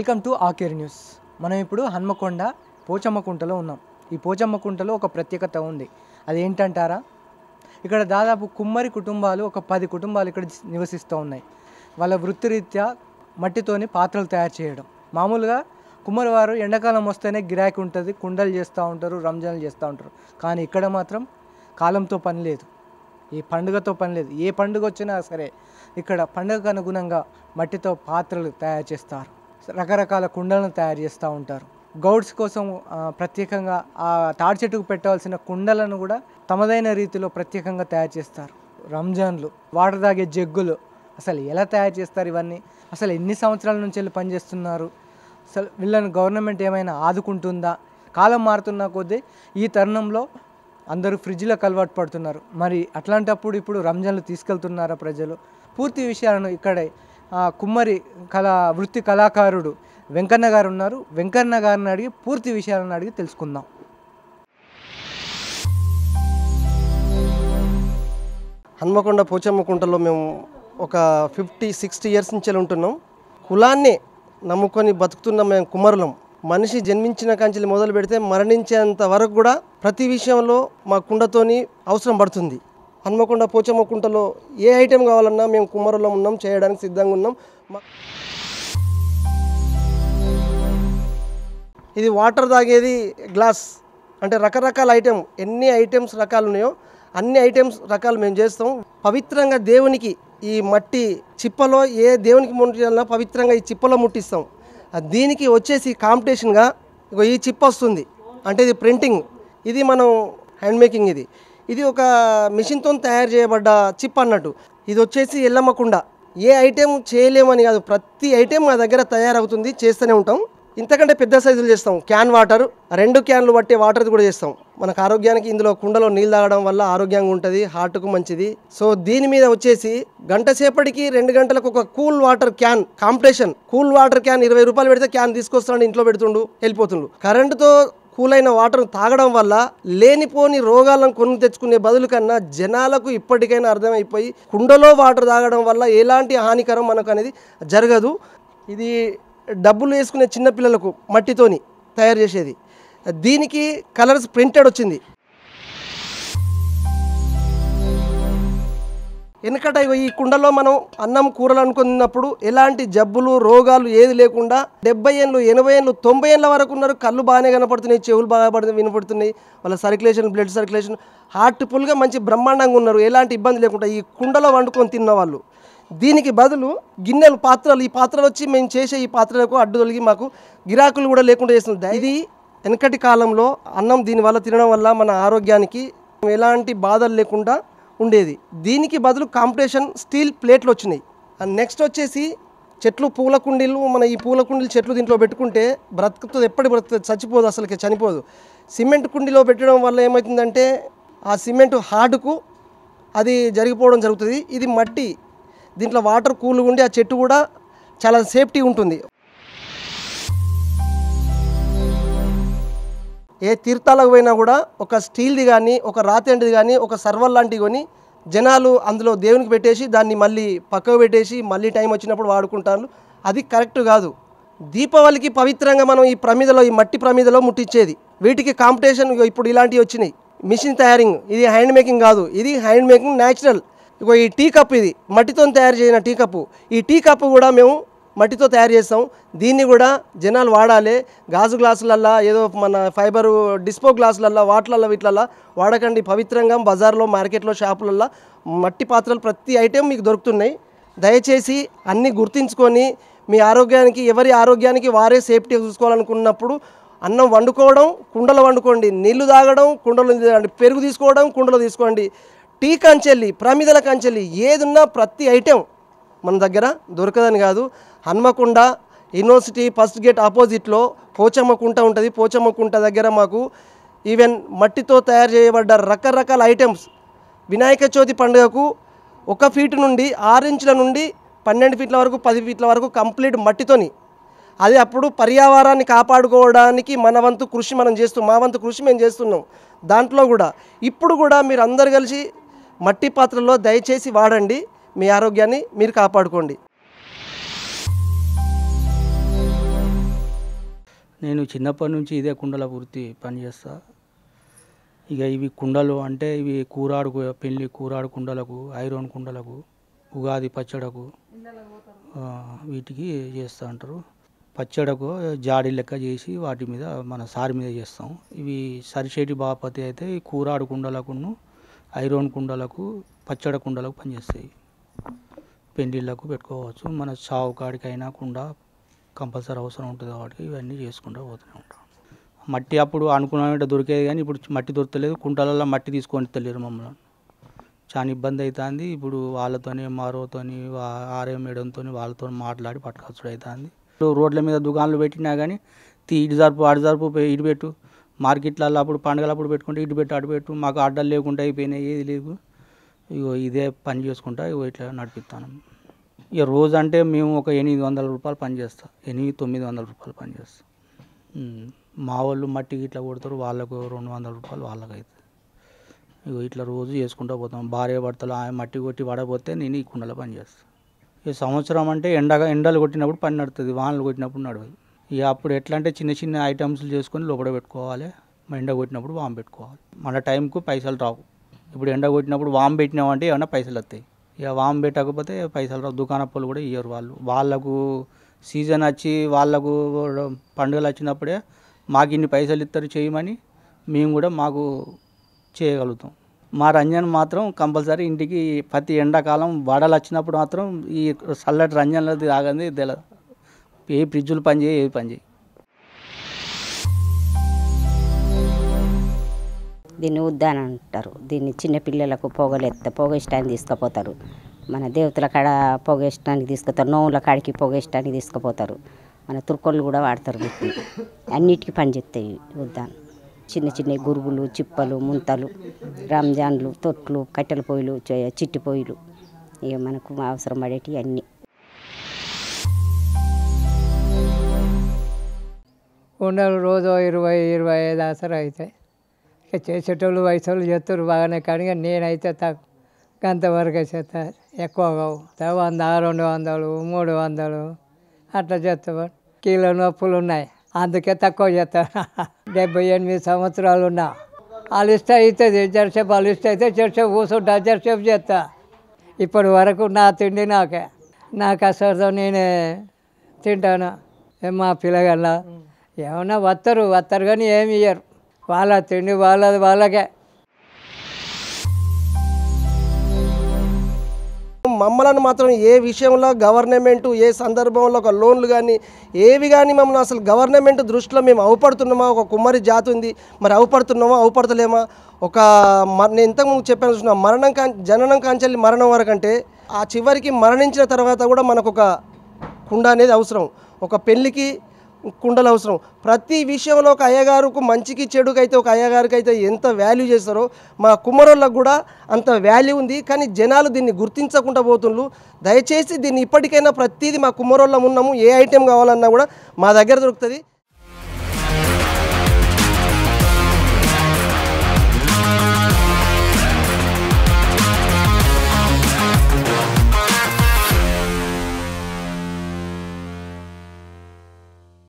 Welcome to ఆకేర్ news. మనం ఇప్పుడు హన్మకొండ పోచమ్మకుంటలో ఉన్నాం. ఈ పోచమ్మకుంటలో ఒక ప్రత్యేకత ఉంది. అదేంటంటారా? ఇక్కడ దాదాపు కుమ్మరి కుటుంబాలు ఒక 10 కుటుంబాలు ఇక్కడ నివసిస్తూ ఉన్నాయి. వాళ్ళ వృత్తిరీత్యా మట్టితోని పాత్రలు తయారు చేయడం. మామూలుగా కుమ్మరి వారు ఎండాకాలం వస్తేనే గిరాకీ ఉంటుంది, కుండలు చేస్తూ ఉంటారు, రంజాన్లు చేస్తూ ఉంటారు. కానీ ఇక్కడ మాత్రం కాలంతో పని లేదు, ఈ పండుగతో పని లేదు. ఏ పండుగ వచ్చినా సరే ఇక్కడ పండుగకు అనుగుణంగా మట్టితో పాత్రలు తయారు చేస్తారు, రకరకాల కుండలను తయారు చేస్తూ ఉంటారు. గౌడ్స్ కోసం ప్రత్యేకంగా ఆ తాడి చెట్టుకు పెట్టవలసిన కుండలను కూడా తమదైన రీతిలో ప్రత్యేకంగా తయారు చేస్తారు. రంజాన్లు, వాటర్ తాగే జగ్గులు, అసలు ఎలా తయారు చేస్తారు ఇవన్నీ? అసలు ఎన్ని సంవత్సరాల నుంచి వెళ్ళి పనిచేస్తున్నారు? అసలు వీళ్ళని గవర్నమెంట్ ఏమైనా ఆదుకుంటుందా? కాలం మారుతున్న కొద్దీ ఈ తరుణంలో అందరూ ఫ్రిడ్జ్లకు అలవాటు పడుతున్నారు. మరి అట్లాంటప్పుడు ఇప్పుడు రంజాన్లు తీసుకెళ్తున్నారా ప్రజలు? పూర్తి విషయాలను ఇక్కడే కుమ్మరి వృత్తి కళాకారుడు వెంకన్న గారు ఉన్నారు. వెంకన్న గారిని అడిగి పూర్తి విషయాలను అడిగి తెలుసుకుందాం. హన్మకొండ పోచమ్మకుంటలో మేము ఒక 50-60 ఇయర్స్ నుంచి ఉంటున్నాం. కులాన్ని నమ్ముకొని బతుకుతున్న మేము కుమ్మరులం. మనిషి జన్మించిన కాంచెలు మొదలు పెడితే మరణించేంత వరకు కూడా ప్రతి విషయంలో మా కుండతోని అవసరం పడుతుంది. హన్మకొండ పోచమ్మకుంటలో ఏ ఐటెం కావాలన్నా మేము కుమ్మరులం ఉన్నాం, చేయడానికి సిద్ధంగా ఉన్నాం. ఇది వాటర్ తాగేది గ్లాస్, అంటే రకరకాల ఐటెం, ఎన్ని ఐటమ్స్ రకాలు ఉన్నాయో అన్ని ఐటమ్స్ రకాలు మేము చేస్తాం. పవిత్రంగా దేవునికి ఈ మట్టి చిప్పలో ఏ దేవునికి ముట్టినా పవిత్రంగా ఈ చిప్పలో ముట్టిస్తాం. దీనికి వచ్చేసి కాంపిటీషన్గా ఈ చిప్ వస్తుంది, అంటే ఇది ప్రింటింగ్, ఇది మనం హ్యాండ్ మేకింగ్. ఇది ఒక మిషన్తో తయారు చేయబడ్డ చిప్ అన్నట్టు. ఇది వచ్చేసి ఎల్లమ్మకుండ. ఏ ఐటెం చేయలేమని కాదు, ప్రతి ఐటెం మా దగ్గర తయారవుతుంది, చేస్తూనే ఉంటాం. ఇంతకంటే పెద్ద సైజులు చేస్తాం. క్యాన్ వాటర్, 2 క్యాన్లు పట్టే వాటర్ కూడా చేస్తాం. మనకు ఆరోగ్యానికి ఇందులో కుండలో నీళ్ళు తాగడం వల్ల ఆరోగ్యంగా ఉంటుంది, హార్ట్కు మంచిది. సో దీని మీద వచ్చేసి గంట సేపటికి 2 గంటలకు ఒక cool water can competition. Cool water can 20 రూపాయలు పెడితే క్యాన్ తీసుకొస్తాడు, ఇంట్లో పెడుతుండు, వెళ్ళిపోతుండు. కరెంటుతో కూలైన వాటర్ తాగడం వల్ల లేనిపోని రోగాలను కొని తెచ్చుకునే బదులు కన్నా జనాలకు ఇప్పటికైనా అర్థమైపోయి కుండలో వాటర్ తాగడం వల్ల ఎలాంటి హానికరం మనకు అనేది జరగదు. ఇది డబ్బులు వేసుకునే చిన్నపిల్లలకు మట్టితోని తయారు చేసేది. దీనికి కలర్స్ ప్రింటెడ్ వచ్చింది. ఎందుకంటే ఈ కుండలో మనం అన్నం కూరలు అనుకున్నప్పుడు ఎలాంటి జబ్బులు రోగాలు ఏది లేకుండా 70 ఏళ్ళు 80 ఏళ్ళు 90 ఏళ్ళ వరకు ఉన్నారు. కళ్ళు బాగానే కనపడుతున్నాయి, చెవులు బాగా వినపడుతున్నాయి, వాళ్ళ సర్క్యులేషన్, బ్లడ్ సర్క్యులేషన్, హార్ట్ ఫుల్గా మంచి బ్రహ్మాండంగా ఉన్నారు, ఎలాంటి ఇబ్బంది లేకుండా ఈ కుండలో వండుకొని తిన్న వాళ్ళు. దీనికి బదులు గిన్నెలు, పాత్రలు, ఈ పాత్రలు వచ్చి మేము చేసే ఈ పాత్రలకు అడ్డు తొలగి మాకు గిరాకులు కూడా లేకుండా చేస్తుంది. ఇది వెనకటి కాలంలో అన్నం దీనివల్ల తినడం వల్ల మన ఆరోగ్యానికి ఎలాంటి బాధలు లేకుండా ఉండేది. దీనికి బదులు కాంపిటీషన్ స్టీల్ ప్లేట్లు వచ్చినాయి. అండ్ నెక్స్ట్ వచ్చేసి చెట్లు, పూల కుండీలు. మన ఈ పూల కుండీలు చెట్లు దీంట్లో పెట్టుకుంటే బ్రతుకుతుంది, ఎప్పటి బ్రతుకుతుంది, చచ్చిపోదు, అసలుకి చనిపోదు. సిమెంట్ కుండీలో పెట్టడం వల్ల ఏమవుతుందంటే ఆ సిమెంట్ హార్డ్కు అది జరిగిపోవడం జరుగుతుంది. ఇది మట్టి, దీంట్లో వాటర్ కూల్గా ఉండి ఆ చెట్టు కూడా చాలా సేఫ్టీ ఉంటుంది. ఏ తీర్థాలకు పోయినా కూడా ఒక స్టీల్ది కానీ, ఒక రాతెండిది కానీ, ఒక సర్వల్ లాంటివి కొని జనాలు అందులో దేవునికి పెట్టేసి దాన్ని మళ్ళీ పక్కకు పెట్టేసి మళ్ళీ టైం వచ్చినప్పుడు వాడుకుంటారు. అది కరెక్ట్ కాదు. దీపావళికి పవిత్రంగా మనం ఈ ప్రమిదలో, ఈ మట్టి ప్రమిదలో ముట్టించేది. వీటికి కాంపిటీషన్ ఇప్పుడు ఇలాంటివి వచ్చినాయి. మిషన్ తయారింగ్, ఇది హ్యాండ్ మేకింగ్ కాదు, ఇది హ్యాండ్ మేకింగ్ న్యాచురల్. ఈ టీ కప్, ఇది మట్టితో తయారు చేసిన టీ కప్పు. ఈ టీ కప్పు కూడా మేము మట్టితో తయారు చేస్తాం. దీన్ని కూడా జనాలు వాడాలి. గాజు గ్లాసులల్లా, ఏదో మన ఫైబరు డిస్పో గ్లాసులల్లా, వాటిలల్లో వీటిలల్లా వాడకండి. పవిత్రంగా బజార్లో, మార్కెట్లో, షాపులల్లో మట్టి పాత్రలు ప్రతి ఐటెం మీకు దొరుకుతున్నాయి. దయచేసి అన్నీ గుర్తించుకొని మీ ఆరోగ్యానికి, ఎవరి ఆరోగ్యానికి వారే సేఫ్టీగా చూసుకోవాలనుకున్నప్పుడు అన్నం వండుకోవడం కుండలో వండుకోండి, నీళ్లు తాగడం కుండలో తాగండి, పెరుగు తీసుకోవడం కుండలో తీసుకోండి. టీ కంచెల్లి, ప్రమిదల కంచెల్లి, ఏదున్నా ప్రతి ఐటెం మన దగ్గర దొరకదని కాదు. హన్మకొండ యూనివర్సిటీ ఫస్ట్ గేట్ ఆపోజిట్లో పోచమ్మకుంట ఉంటుంది. పోచమ్మకుంట దగ్గర మాకు ఈవెన్ మట్టితో తయారు చేయబడ్డ రకరకాల ఐటమ్స్, వినాయక చవితి పండుగకు 1 ఫీట్ నుండి 6 ఇంచుల నుండి 12 ఫీట్ల వరకు, 10 ఫీట్ల వరకు కంప్లీట్ మట్టితోని. అది అప్పుడు పర్యావరణాన్ని కాపాడుకోవడానికి మన వంతు కృషి మనం చేస్తున్నాం, మా వంతు కృషి మేము చేస్తున్నాం. దాంట్లో కూడా ఇప్పుడు కూడా మీరు అందరు కలిసి మట్టి పాత్రలో దయచేసి వాడండి, మీ ఆరోగ్యాన్ని మీరు కాపాడుకోండి. నేను చిన్నప్పటి నుంచి ఇదే కుండల వృత్తి పనిచేస్తా. ఇక ఇవి కుండలు అంటే ఇవి పెళ్ళి కూరాడు కుండలకు, ఐరన్ కుండలకు, ఉగాది పచ్చడకు వీటికి చేస్తూ ఉంటారు. పచ్చడకు జాడి లెక్క చేసి వాటి మీద మన సారి మీద చేస్తాం. ఇవి సరిచేటి బాపతి అయితే ఈ కూరాడు కుండలకును, ఐరన్ కుండలకు, పచ్చడ కుండలకు పనిచేస్తాయి. పెళ్ళిళ్ళకు పెట్టుకోవచ్చు. మన చావు కాడికైనా కుండ కంపల్సరీ అవసరం ఉంటుంది కాబట్టి ఇవన్నీ చేసుకుంటూ పోతూనే ఉంటాం. మట్టి అప్పుడు అనుకున్నట్టు దొరికేది కానీ ఇప్పుడు మట్టి దొరకలేదు. కుంటలలో మట్టి తీసుకొని తెలియరు మమ్మల్ని. చాలా ఇబ్బంది అవుతుంది. ఇప్పుడు వాళ్ళతోని మారోతోని ఆర్ఎం మేడంతో వాళ్ళతో మాట్లాడి పట్టుకొచ్చుడు అవుతుంది. రోడ్ల మీద దుకాణాలు పెట్టినా కానీ ఇటు జరుపు అటు జరుపు ఇటు పెట్టు, మార్కెట్లలో అప్పుడు పండుగలప్పుడు పెట్టుకుంటే ఇటు పెట్టు అటు పెట్టు, మాకు అడ్డలు లేకుండా అయిపోయినాయి, ఏది లేదు. ఇగో ఇదే పని చేసుకుంటా ఇగో ఇట్లా నడిపిస్తాను. ఇక రోజు అంటే మేము ఒక 800 రూపాయలు పని చేస్తాం. 900 రూపాయలు పని చేస్తాం. మా వాళ్ళు మట్టి ఇట్లా కొడతారు, వాళ్ళకు 200 రూపాయలు వాళ్ళకి అవుతుంది. ఇగో ఇట్లా రోజు చేసుకుంటూ పోతాం. భార్య భర్తలు మట్టి కొట్టి పడపోతే నేను ఈ కుండలో పని చేస్తాను. ఈ సంవత్సరం అంటే ఎండలు కొట్టినప్పుడు పని నడుతుంది, వానలు కొట్టినప్పుడు నడవదు. ఇక అప్పుడు ఎట్లా అంటే చిన్న చిన్న ఐటమ్స్ చేసుకొని లోపల పెట్టుకోవాలి. ఎండ కొట్టినప్పుడు వామ్ పెట్టుకోవాలి. మన టైంకు పైసలు రావు. ఇప్పుడు ఎండ కొట్టినప్పుడు వామ్ పెట్టినామంటే ఏమన్నా పైసలు వస్తాయి. ఇక వామ్ పెట్టకపోతే పైసలు రావు. దుకాణప్పులు కూడా ఇయ్యరు వాళ్ళకు సీజన్ వచ్చి వాళ్ళకు పండుగలు వచ్చినప్పుడే మాకు ఇన్ని పైసలు ఇస్తారు చేయమని మేము కూడా మాకు చేయగలుగుతాం. మా రంజన్ మాత్రం కంపల్సరీ ఇంటికి ప్రతి ఎండాకాలం వడలు వచ్చినప్పుడు మాత్రం ఈ చల్లటి రంజన్లది తాగంది తెలియదు. ఏ ఫ్రిడ్జులు పనిచేయి, ఏది పనిచేయి. దీన్ని ఉద్దాన అంటారు. దీన్ని చిన్నపిల్లలకు పొగేయడానికి తీసుకుపోతారు. మన దేవతల కాడ పొగేయడానికి తీసుకుపోతారు. నోవుల కాడికి పొగేయడానికి తీసుకుపోతారు. మన తుర్కోళ్ళు కూడా వాడతారు. వీటిని అన్నిటికీ పనిచేస్తాయి ఉద్దాన. చిన్న చిన్న గురుగులు, చిప్పలు, ముంతలు, రంజాన్లు, తొట్లు, కట్టెల పొయ్యిలు, చిట్టి పొయ్యిలు, ఇక మనకు అవసరం పడేటివి అన్నీ. కుండలు రోజు 20-25 ఆసరా అవుతాయి. ఇక చేసేటోళ్ళు వయసు చేస్తారు బాగానే, కానీ నేనైతే అంతవరకే చేస్తా. ఎక్కువ కావు. 100, 200, 300 అట్లా చేస్తా. కీలో నొప్పులు ఉన్నాయి, అందుకే తక్కువ చేస్తాను. 78 సంవత్సరాలు ఉన్నా. అలిస్ట్ అవుతుంది. జరసేపు అలిస్ట్ అయితే జరసేపు కూర్చుంటా, జరసేపు చేస్తా. ఇప్పటి వరకు నా తిండి నాకు అసలు నేనే తింటాను. మా పిల్లగల్ల ఏమన్నా వస్తారు కానీ ఏమి ఇయ్యరు. వాళ్ళ తిండి వాళ్ళకే. మమ్మల్ని మాత్రం ఏ విషయంలో గవర్నమెంట్ ఏ సందర్భంలో ఒక లోన్లు కానీ ఏవి కానీ మమ్మల్ని అసలు గవర్నమెంట్ దృష్టిలో మేము అవపడుతున్నామా? ఒక కుమ్మరి జాతి ఉంది, మరి అవపడుతున్నామా అవపడతలేమా? నేను ఇంతకుముందు చెప్పాను చూసిన జననం కాంచెల్లి మరణం వరకు అంటే ఆ చివరికి మరణించిన తర్వాత కూడా మనకు ఒక కుండ అనేది అవసరం. ఒక పెళ్ళికి కుండలు అవసరం. ప్రతి విషయంలో ఒక అయ్యగారుకు మంచికి చెడుకైతే ఒక అయ్యగారికి అయితే ఎంత వాల్యూ చేస్తారో మా కుమ్మరోళ్ళకు కూడా అంత వాల్యూ ఉంది. కానీ జనాలు దీన్ని గుర్తించకుండా పోతున్నారు. దయచేసి దీన్ని ఇప్పటికైనా ప్రతిదీ మా కుమ్మరోళ్ళం ఉన్నాము, ఏ ఐటెం కావాలన్నా కూడా మా దగ్గర దొరుకుతుంది.